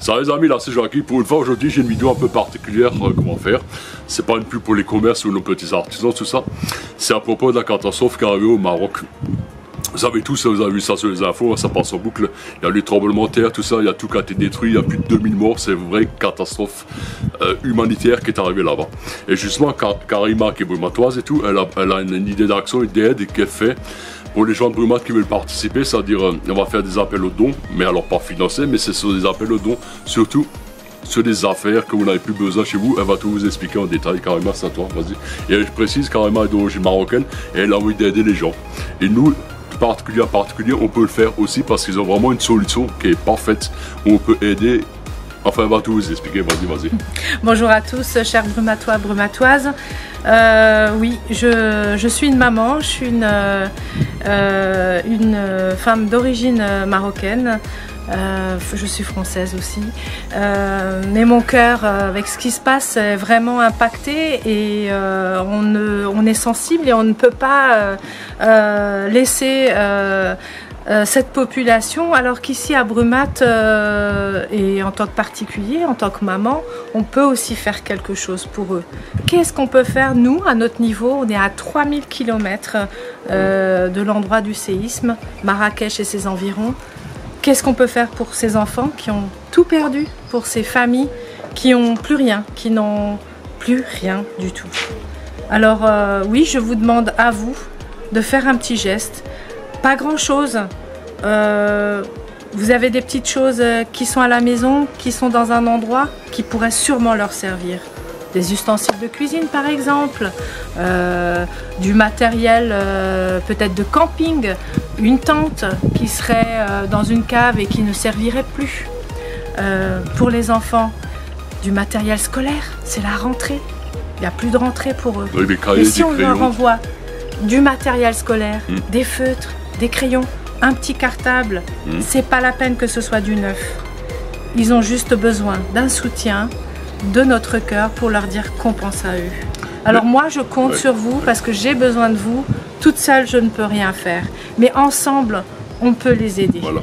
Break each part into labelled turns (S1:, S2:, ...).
S1: Ça les amis, là c'est Jackie. Pour une fois aujourd'hui j'ai une vidéo un peu particulière comment faire. C'est pas une pub pour les commerces ou nos petits artisans, tout ça. C'est à propos de la catastrophe qui est arrivée au Maroc. Vous savez tous, vous avez vu ça sur les infos, ça passe en boucle. Il y a eu les tremblements de terre, tout ça, il y a tout qui a été détruit, il y a plus de 2000 morts, c'est une vraie catastrophe humanitaire qui est arrivée là-bas. Et justement, Karima, qui est brumatoise et tout, elle a une idée d'action, une idée d'aide qu'elle fait pour les gens de Brumath qui veulent participer, c'est-à-dire on va faire des appels aux dons, mais alors pas financés, mais c'est sur des appels aux dons, surtout sur des affaires que vous n'avez plus besoin chez vous. Elle va tout vous expliquer en détail. Karima, c'est à toi, vas-y. Et je précise, Karima est d'origine marocaine et elle a envie d'aider les gens. Et nous, particulier, on peut le faire aussi parce qu'ils ont vraiment une solution qui est parfaite où on peut aider. Enfin, elle va tout vous expliquer, vas-y.
S2: Bonjour à tous, chers brumatois, brumatoises. Oui, je suis une maman, je suis une femme d'origine marocaine. Je suis française aussi, mais mon cœur avec ce qui se passe est vraiment impacté et on est sensible et on ne peut pas laisser cette population, alors qu'ici à Brumath et en tant que particulier, en tant que maman, on peut aussi faire quelque chose pour eux. Qu'est-ce qu'on peut faire nous à notre niveau? On est à 3000 km de l'endroit du séisme, Marrakech et ses environs. Qu'est-ce qu'on peut faire pour ces enfants qui ont tout perdu, pour ces familles qui n'ont plus rien, qui n'ont plus rien du tout? Alors oui, je vous demande à vous de faire un petit geste, pas grand-chose. Vous avez des petites choses qui sont à la maison, qui sont dans un endroit qui pourrait sûrement leur servir. Des ustensiles de cuisine par exemple, du matériel peut-être de camping, une tente qui serait dans une cave et qui ne servirait plus. Pour les enfants, du matériel scolaire, c'est la rentrée, il n'y a plus de rentrée pour eux.
S1: Oui,
S2: et si on leur envoie du matériel scolaire, des feutres, des crayons, un petit cartable, c'est pas la peine que ce soit du neuf. Ils ont juste besoin d'un soutien de notre cœur pour leur dire qu'on pense à eux. Alors moi je compte sur vous parce que j'ai besoin de vous. Toute seule je ne peux rien faire, mais ensemble on peut les aider. Voilà.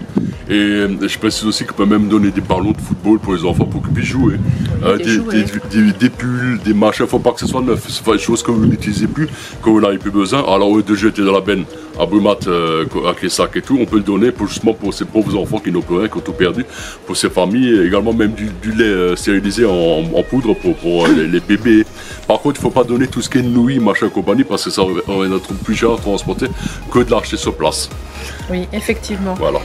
S1: Et je précise aussi qu'on peut même donner des ballons de football pour les enfants pour qu'ils puissent jouer. Des pulls, des machins, il ne faut pas que ce soit neuf. C'est des choses que vous n'utilisez plus, que vous n'avez plus besoin. Alors au lieu de jeter dans la benne à Brumath avec les sacs et tout, on peut le donner justement pour ces pauvres enfants qui n'ont plus rien, qui ont tout perdu. Pour ces familles, et également même du lait stérilisé en poudre pour les bébés. Par contre, il ne faut pas donner tout ce qui est nouilles, machin et compagnie, parce que ça va être plus cher à transporter que de l'acheter sur place.
S2: Oui, effectivement.
S1: Voilà.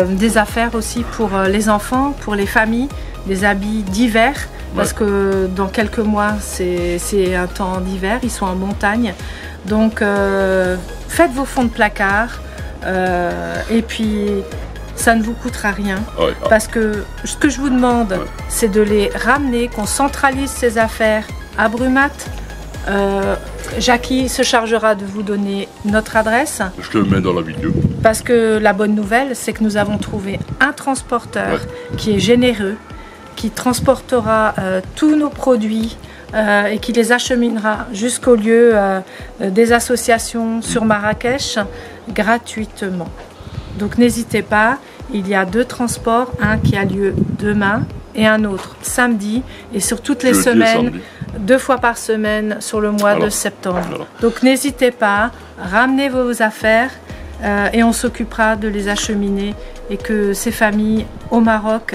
S2: Des affaires aussi pour les enfants, pour les familles, des habits d'hiver, parce que dans quelques mois, c'est un temps d'hiver, ils sont en montagne. Donc, faites vos fonds de placard, et puis ça ne vous coûtera rien. Parce que ce que je vous demande, c'est de les ramener, qu'on centralise ces affaires à Brumath. Jackie se chargera de vous donner notre adresse.
S1: Je te le mets dans la vidéo.
S2: Parce que la bonne nouvelle, c'est que nous avons trouvé un transporteur qui est généreux, qui transportera tous nos produits et qui les acheminera jusqu'au lieu des associations sur Marrakech gratuitement. Donc n'hésitez pas, il y a 2 transports, un qui a lieu demain et un autre samedi, et sur toutes les semaines, 2 fois par semaine sur le mois de septembre. Donc n'hésitez pas, ramenez vos affaires et on s'occupera de les acheminer et que ces familles au Maroc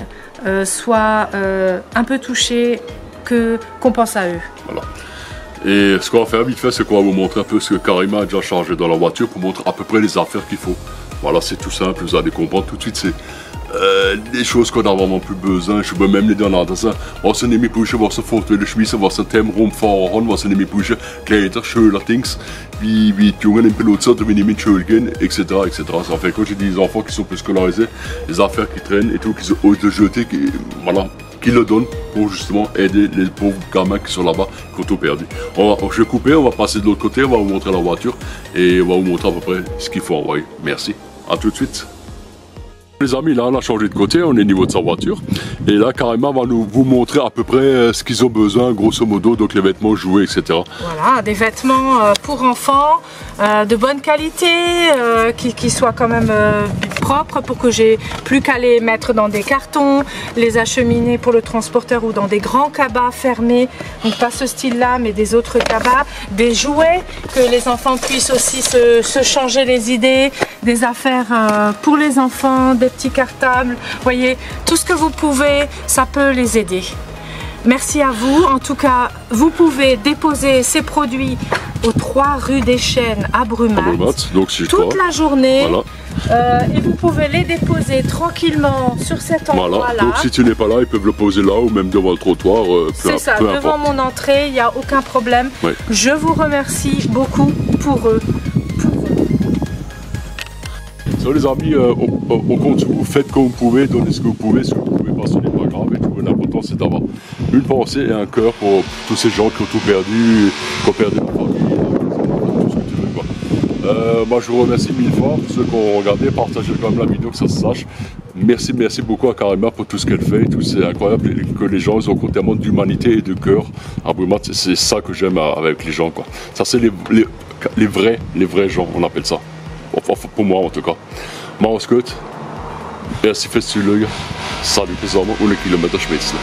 S2: soient un peu touchées, qu'on pense à eux. Voilà.
S1: Et ce qu'on va faire vite fait, c'est qu'on va vous montrer un peu ce que Karima a déjà chargé dans la voiture pour montrer à peu près les affaires qu'il faut. Voilà, c'est tout simple, vous allez comprendre tout de suite. C'est des choses qu'on a vraiment plus besoin. Je peux même les donner à ça. Was nehme ich pushen, was fortwährend schmeißen, was Themen rumfahren, was nehme ich pushen, Kleider, Schüler, Dings, wie die Jungen im Pilotcenter, wie die mit Schule gehen, etc. Ça fait quand j'ai des enfants qui sont plus scolarisés, des affaires qui traînent et tout, qui sont hauts de jeter, qui le donnent pour justement aider les pauvres gamins qui sont là-bas, qui ont tout perdu. Je vais couper, on va passer de l'autre côté, on va vous montrer la voiture et on va vous montrer à peu près ce qu'il faut envoyer. Merci, à tout de suite. Les amis, là on a changé de côté, on est au niveau de sa voiture et là Karima va vous montrer à peu près ce qu'ils ont besoin grosso modo, donc les vêtements, jouets, etc.
S2: Voilà, des vêtements pour enfants de bonne qualité, qui soient quand même propres pour que j'ai plus qu'à les mettre dans des cartons, les acheminer pour le transporteur ou dans des grands cabas fermés, donc pas ce style-là, mais des autres cabas, des jouets, que les enfants puissent aussi se changer les idées, des affaires pour les enfants, des petits cartables, voyez, tout ce que vous pouvez, ça peut les aider. Merci à vous. En tout cas, vous pouvez déposer ces produits aux 3 rue des Chênes à Brumat,
S1: donc
S2: toute la journée. Voilà. Et vous pouvez les déposer tranquillement sur cet endroit-là.
S1: Voilà. Donc si tu n'es pas là, ils peuvent le poser là ou même devant le trottoir.
S2: C'est ça, devant mon entrée, il n'y a aucun problème.
S1: Oui.
S2: Je vous remercie beaucoup pour eux.
S1: So, les amis, on compte sur vous, faites comme vous pouvez, donnez ce que vous pouvez pas, ce n'est pas grave. Et tout, l'important c'est d'avoir une pensée et un cœur pour tous ces gens qui ont tout perdu, qui ont perdu leur famille, tout ce que tu veux, quoi. Moi je vous remercie 1000 fois pour ceux qui ont regardé, partagez quand même la vidéo, que ça se sache. Merci beaucoup à Karima pour tout ce qu'elle fait, c'est incroyable que les gens ils ont tellement d'humanité et de cœur à Brumat, c'est ça que j'aime avec les gens, quoi. Ça c'est les vrais gens, on appelle ça. Enfin, pour moi en tout cas. Mach's gut. Merci fürs Zuhören. Salut zusammen und ein Kilometer Schweiz.